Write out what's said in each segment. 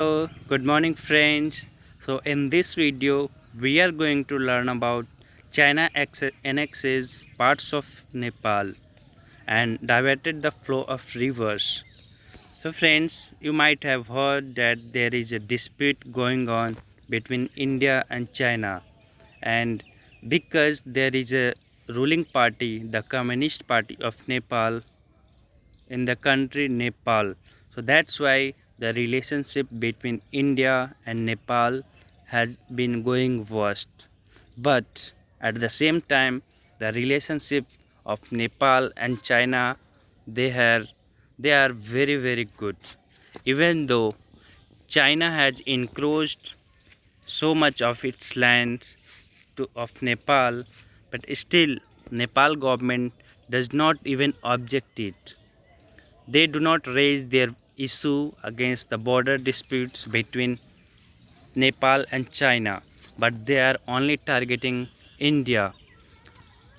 Hello, good morning friends. So in this video we are going to learn about China annexes parts of Nepal and diverted the flow of rivers. So friends, you might have heard that there is a dispute going on between India and China, and because there is a ruling party, the Communist Party of Nepal, in the country Nepal. So that's why the relationship between India and Nepal has been going worst. But at the same time, the relationship of Nepal and China, they are they are very good. Even though China has encroached so much of its land of Nepal, but still Nepal government does not even object it. They do not raise their issue against the border disputes between Nepal and China, but they are only targeting India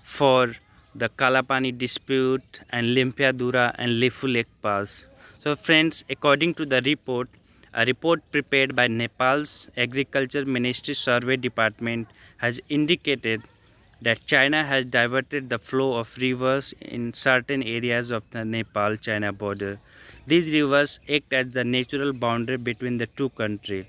for the Kalapani dispute and Limpiadura and Lipulekh Pass. So friends, according to the report, a report prepared by Nepal's Agriculture Ministry Survey Department has indicated that China has diverted the flow of rivers in certain areas of the Nepal-China border. These rivers act as the natural boundary between the two countries.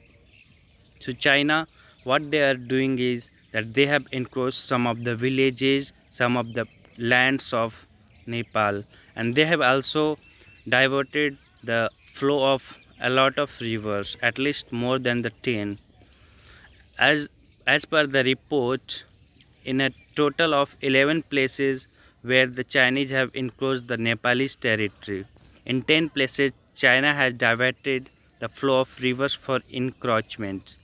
So China, what they are doing is that they have encroached some of the villages, some of the lands of Nepal, and they have also diverted the flow of a lot of rivers, at least more than the 10. As per the report, in a total of 11 places where the Chinese have encroached the Nepalese territory. In 10 places, China has diverted the flow of rivers for encroachment.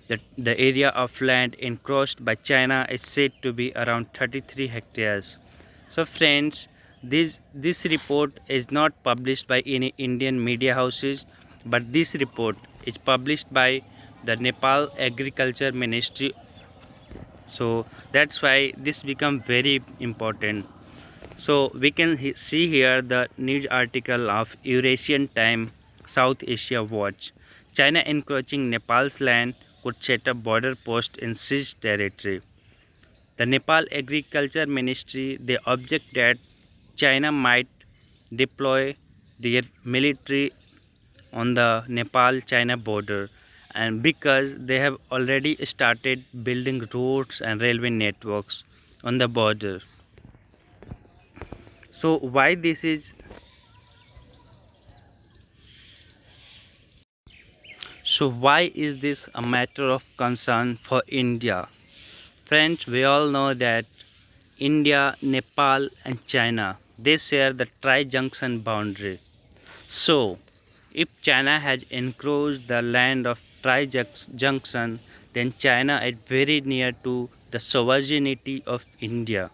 The area of land encroached by China is said to be around 33 hectares. So friends, this report is not published by any Indian media houses, but this report is published by the Nepal Agriculture Ministry. So that's why this become very important. So we can see here the news article of Eurasian Time South Asia Watch. China encroaching Nepal's land could set up border post in seized territory. The Nepal Agriculture Ministry, they object that China might deploy their military on the Nepal-China border, and because they have already started building roads and railway networks on the border. So why this is this a matter of concern for India? Friends, we all know that India, Nepal and China, they share the tri-junction boundary. So if China has encroached the land of tri-junction, then China is very near to the sovereignty of India.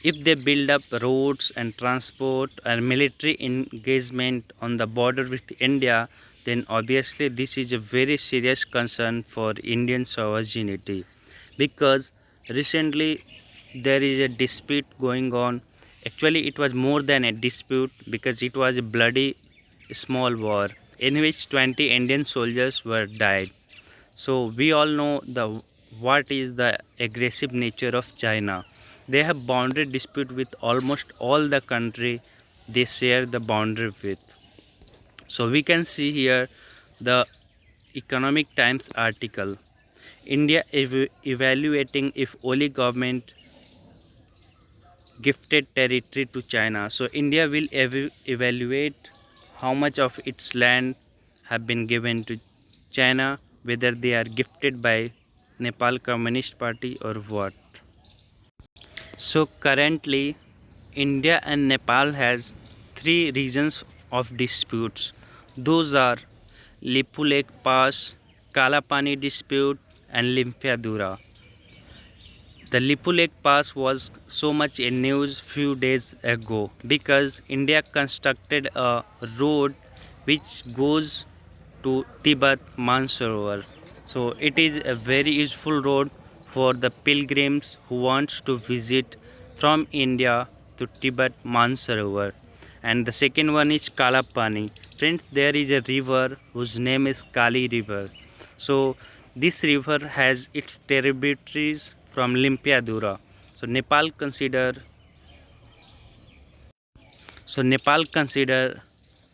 If they build up roads and transport and military engagement on the border with India, then obviously this is a very serious concern for Indian sovereignty, because recently there is a dispute going on. Actually it was more than a dispute, because it was a bloody small war in which 20 Indian soldiers were died. So we all know what is the aggressive nature of China. They have boundary dispute with almost all the country they share the boundary with. So we can see here the Economic Times article. India evaluating if Oli government gifted territory to China. So India will evaluate how much of its land have been given to China, whether they are gifted by Nepal Communist Party or what. So currently India and Nepal has three regions of disputes. Those are Lipulekh Pass, Kalapani dispute and Limpiadura. The Lipulekh Pass was so much in news few days ago because India constructed a road which goes to Tibet Mansarovar. So it is a very useful road for the pilgrims who wants to visit from India to Tibet Mansarovar. And the second one is Kalapani. Friends, there is a river whose name is Kali River. So this river has its tributaries from Limpiadura. So Nepal consider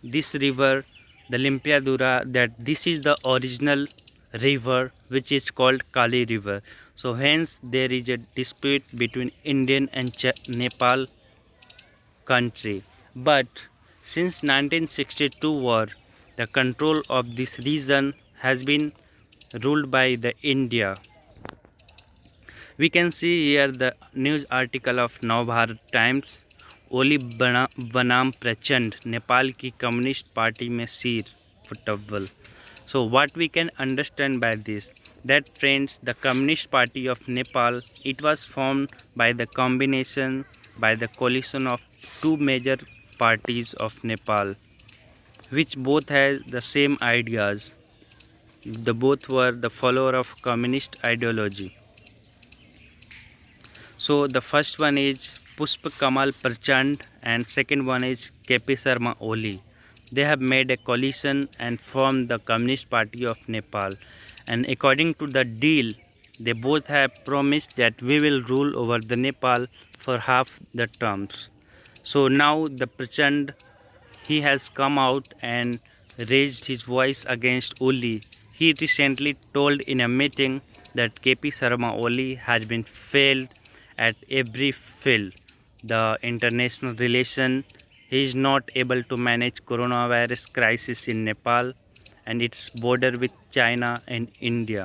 this river, the Limpiadura, that this is the original river which is called Kali River. So hence there is a dispute between Indian and Nepal country. But since 1962 war, the control of this region has been ruled by the India. We can see here the news article of Navbharat Times. ओली बनाम प्रचंड, नेपाल की communist party में सिर football. So what we can understand by this, that friends, the Communist Party of Nepal, it was formed by the combination, by the coalition of two major parties of Nepal, which both has the same ideas. The both were the follower of communist ideology. So the first one is Pushp Kamal Prachand and second one is KP Oli. They have made a coalition and formed the Communist Party of Nepal, and according to the deal, they both have promised that we will rule over the Nepal for half the terms. So now the Prachand, he has come out and raised his voice against Oli. He recently told in a meeting that KP Oli has been failed at every field. The international relation, he is not able to manage coronavirus crisis in Nepal and its border with China and India.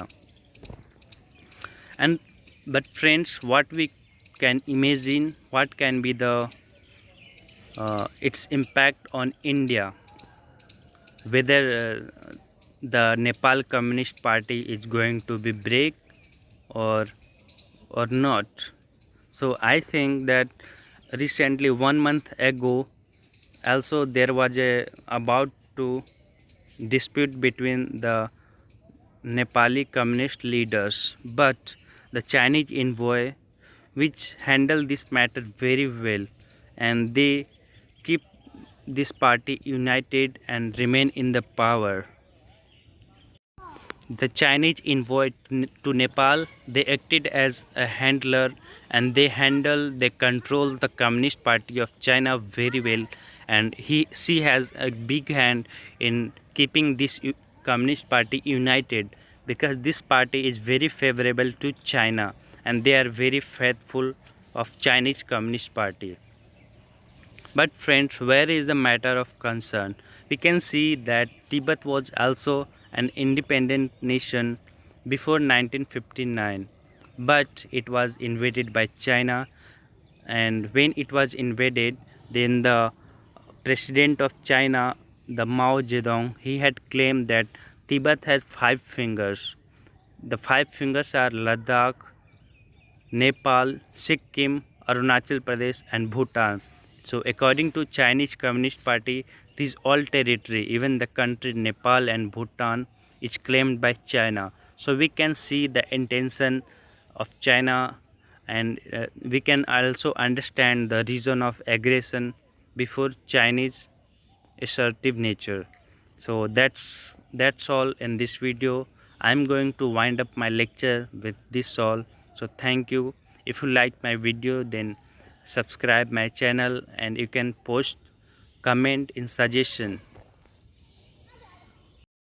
But friends, what we can imagine, what can be the its impact on India, whether the Nepal Communist Party is going to be break or not. So I think that recently 1 month ago also there was about to dispute between the Nepali communist leaders, but the Chinese envoy, which handled this matter very well, and they keep this party united and remain in the power. The Chinese envoy to Nepal, they acted as a handler, and they control the Communist Party of China very well, and she has a big hand in keeping this Communist Party united, because this party is very favorable to China and they are very faithful of Chinese Communist Party. But friends, where is the matter of concern? We can see that Tibet was also an independent nation before 1959, but it was invaded by China, and when it was invaded, then the president of China, the Mao Zedong, he had claimed that Tibet has 5 fingers. The 5 fingers are Ladakh, Nepal, Sikkim, Arunachal Pradesh and Bhutan. So according to Chinese Communist Party, these all territory, even the country Nepal and Bhutan, is claimed by China. So we can see the intention of China, and we can also understand the reason of aggression before Chinese assertive nature. So that's all in this video. I'm going to wind up my lecture with this all. So thank you. If you like my video, then subscribe my channel, and you can post comment in suggestion.